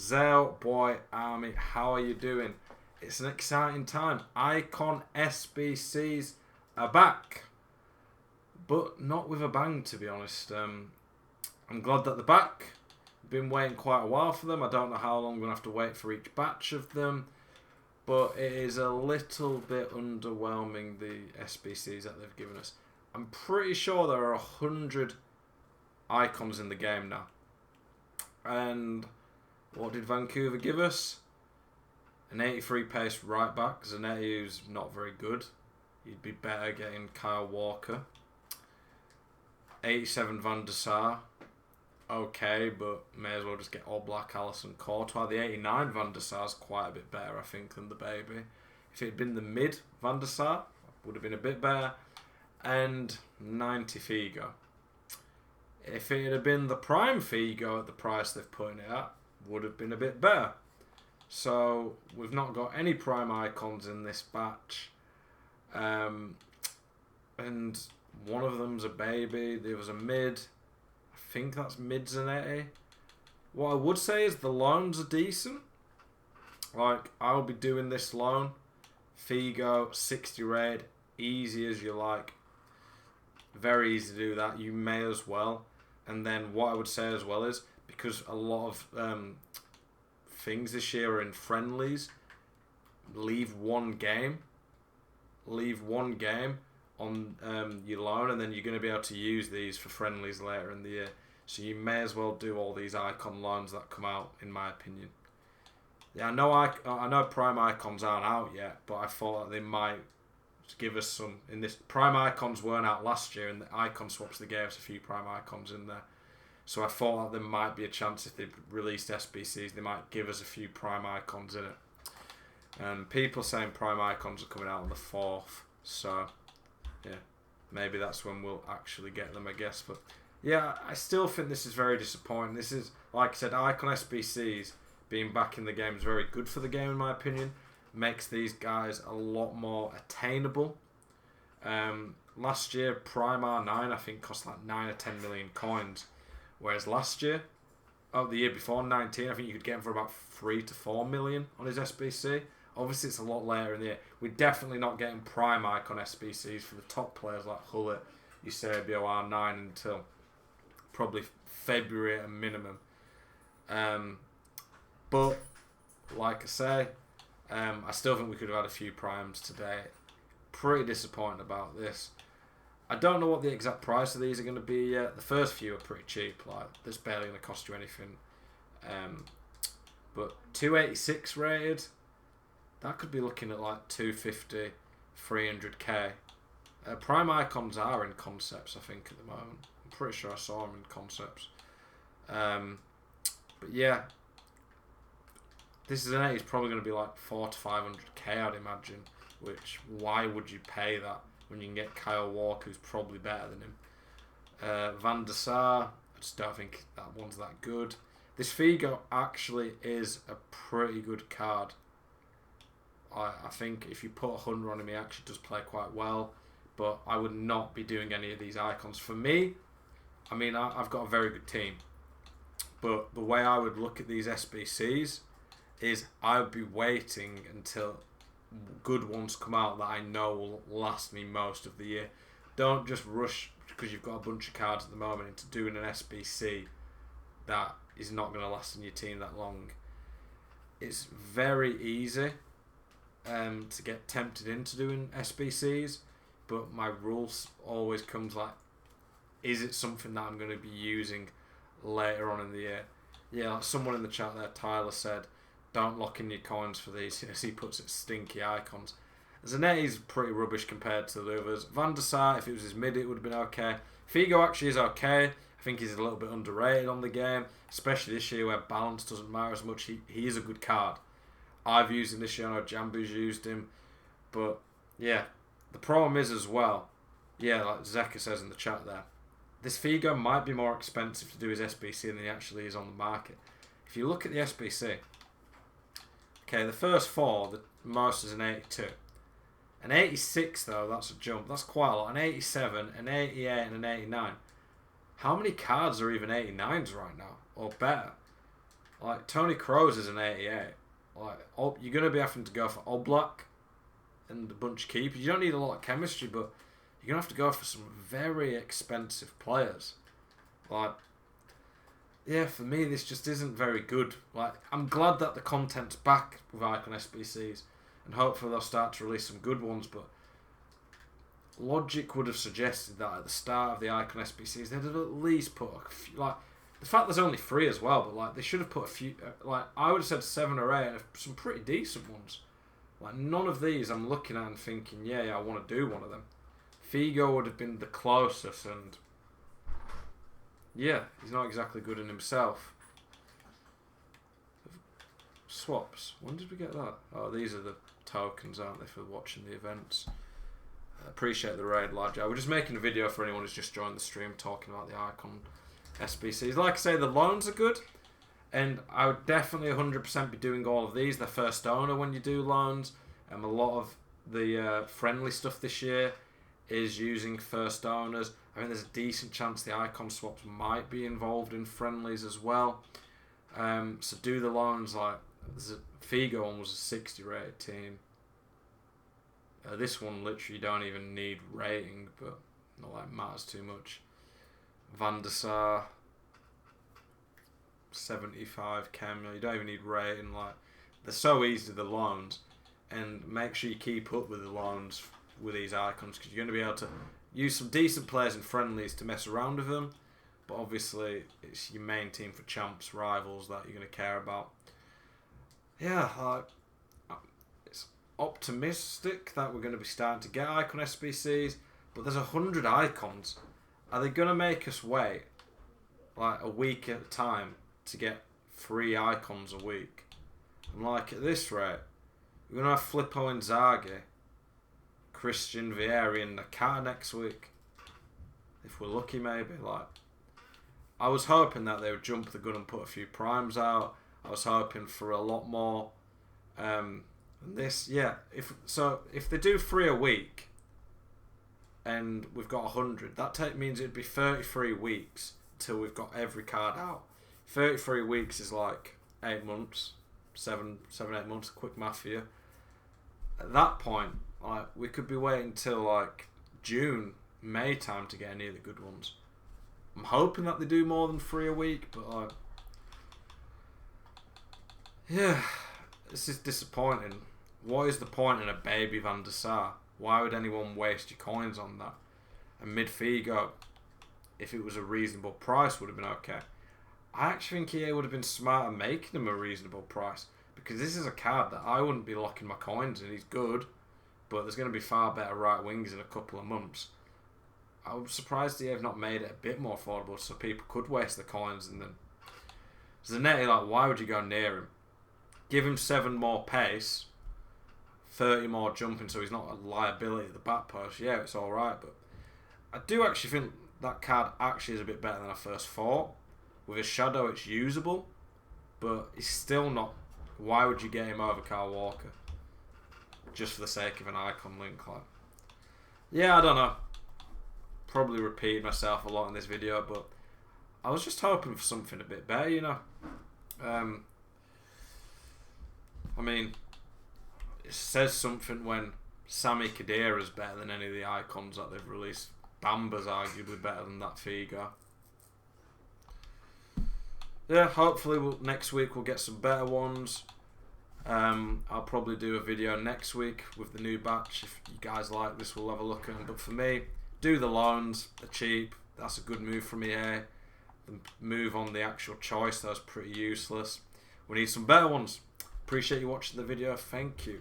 Zell Boy Army, how are you doing? It's an exciting time. Icon SBCs are back, but not with a bang, to be honest. I'm glad that they're back. Been waiting quite a while for them. I don't know how long we're going to have to wait for each batch of them, but it is a little bit underwhelming, the SBCs that they've given us. I'm pretty sure there are 100 icons in the game now. And what did Vancouver give us? An 83 pace right back. Zanetti, who's not very good. You'd be better getting Kyle Walker. 87 Van der Sar. Okay, but may as well just get Oblak, Allison, Courtois. The 89 Van der Sar's quite a bit better, I think, than the baby. If it had been the mid Van der Sar, would have been a bit better. And 90 Figo. If it had been the prime Figo at the price they've put it at, would have been a bit better. So we've not got any prime icons in this batch. And one of them's a baby, the other's a mid. I think that's mid Zanetti. What I would say is the loans are decent. Like, I'll be doing this loan. Figo, 60 raid, easy as you like. Very easy to do that. You may as well. And then what I would say as well is, because a lot of things this year are in friendlies, leave one game on your loan, and then you're going to be able to use these for friendlies later in the year. So you may as well do all these icon loans that come out, in my opinion. Yeah, I know prime icons aren't out yet, but I thought that they might give us some in this. Prime icons weren't out last year, and the icon swaps they gave us a few prime icons in there. So I thought that there might be a chance if they released SBCs, they might give us a few prime icons in it. People saying prime icons are coming out on the 4th, so yeah, maybe that's when we'll actually get them, I guess. But yeah, I still think this is very disappointing. This is, like I said, icon SBCs being back in the game is very good for the game, in my opinion. Makes these guys a lot more attainable. Last year, Prime R9 I think cost like 9 or 10 million coins, whereas last year, the year before 19, I think you could get him for about 3 to 4 million on his SBC. Obviously, it's a lot later in the year. We're definitely not getting Prime Icon SBCs for the top players like Hullet, Eusebio, R9 until probably February at a minimum. But like I say, I still think we could have had a few primes today. Pretty disappointed about this. I don't know what the exact price of these are going to be yet. The first few are pretty cheap. Like, that's barely going to cost you anything. But 286 rated, that could be looking at like 250, 300k. Prime icons are in concepts, I think, at the moment. I'm pretty sure I saw them in concepts. But yeah, this is an 8. It's probably going to be like 400 to 500k, I'd imagine. Which, why would you pay that when you can get Kyle Walker, who's probably better than him? Van der Sar, I just don't think that one's that good. This Figo actually is a pretty good card. I think if you put 100 on him, he actually does play quite well. But I would not be doing any of these icons. For me, I mean, I've got a very good team. But the way I would look at these SBCs is I would be waiting until good ones come out that I know will last me most of the year. Don't just rush because you've got a bunch of cards at the moment into doing an SBC that is not going to last in your team that long. It's very easy to get tempted into doing SBCs, but my rules always comes like, is it something that I'm going to be using later on in the year? Yeah, like someone in the chat there, Tyler, said, don't lock in your coins for these, as he puts it, stinky icons. Zanetti's pretty rubbish compared to the others. Van der Sar, if it was his mid, it would have been okay. Figo actually is okay. I think he's a little bit underrated on the game, especially this year where balance doesn't matter as much. He is a good card. I've used him this year, I know Jambu's used him. But, yeah, the problem is as well, yeah, like Zeka says in the chat there, this Figo might be more expensive to do his SBC than he actually is on the market. If you look at the SBC, okay, the first 4, the most is an 82. An 86, though, that's a jump. That's quite a lot. An 87, an 88, and an 89. How many cards are even 89s right now? Or better? Like, Tony Kroos is an 88. Like, you're going to be having to go for Oblak and a bunch of keepers. You don't need a lot of chemistry, but you're going to have to go for some very expensive players. Like, yeah, for me, this just isn't very good. Like, I'm glad that the content's back with Icon SBCs, and hopefully they'll start to release some good ones, but logic would have suggested that at the start of the Icon SBCs, they'd have at least put a few, like, the fact there's only 3 as well, but like, they should have put a few, like, I would have said 7 or 8, and some pretty decent ones. Like, none of these I'm looking at and thinking, yeah, I want to do one of them. Figo would have been the closest, and yeah, he's not exactly good in himself. Swaps. When did we get that? Oh, these are the tokens, aren't they, for watching the events. I appreciate the raid, lad. We're just making a video for anyone who's just joined the stream talking about the Icon SBCs. Like I say, the loans are good, and I would definitely 100% be doing all of these. They're first owner when you do loans. A lot of the friendly stuff this year is using first owners. I think there's a decent chance the Icon swaps might be involved in friendlies as well. So do the loans. Like, Figo one was a 60 rated team. This one literally don't even need rating, but not like matters too much. Van der Sar, 75 chem. You don't even need rating. Like, they're so easy, the loans, and make sure you keep up with the loans with these icons, because you're going to be able to use some decent players in friendlies to mess around with them. But obviously, it's your main team for champs, rivals that you're going to care about. Yeah, it's optimistic that we're going to be starting to get Icon SBCs, but there's 100 icons. Are they going to make us wait like a week at a time to get 3 icons a week? And like, at this rate, we're going to have Filippo Inzaghi, Christian Vieri and Nakata next week. If we're lucky, maybe. Like, I was hoping that they would jump the gun and put a few primes out. I was hoping for a lot more. If they do 3 a week, and we've got 100, that means it'd be 33 weeks till we've got every card out. 33 weeks is like 8 months, 7, 8 months. Quick math for you. At that point, like, we could be waiting till like June, May time to get any of the good ones. I'm hoping that they do more than 3 a week, but like, yeah, this is disappointing. What is the point in a baby Van der Sar? Why would anyone waste your coins on that? And mid-Figo, if it was a reasonable price, would have been okay. I actually think EA would have been smarter making him a reasonable price, because this is a card that I wouldn't be locking my coins in. He's good, but there's going to be far better right wings in a couple of months. I was surprised EA have not made it a bit more affordable so people could waste the coins. And then Zanetti, like, why would you go near him? Give him 7 more pace, 30 more jumping, so he's not a liability at the back post. Yeah, it's alright, but I do actually think that card actually is a bit better than I first thought. With his shadow, it's usable, but he's still not. Why would you get him over Kyle Walker? Just for the sake of an icon link? Like, yeah, I don't know. Probably repeated myself a lot in this video, but I was just hoping for something a bit better, you know. I mean, it says something when Sami Khedira is better than any of the icons that they've released. Bamba's arguably better than that Figo. Yeah, hopefully next week we'll get some better ones. I'll probably do a video next week with the new batch. If you guys like this, we'll have a look at them. But for me, do the loans. They're cheap. That's a good move from EA. The move on the actual choice, that was pretty useless. We need some better ones. Appreciate you watching the video. Thank you.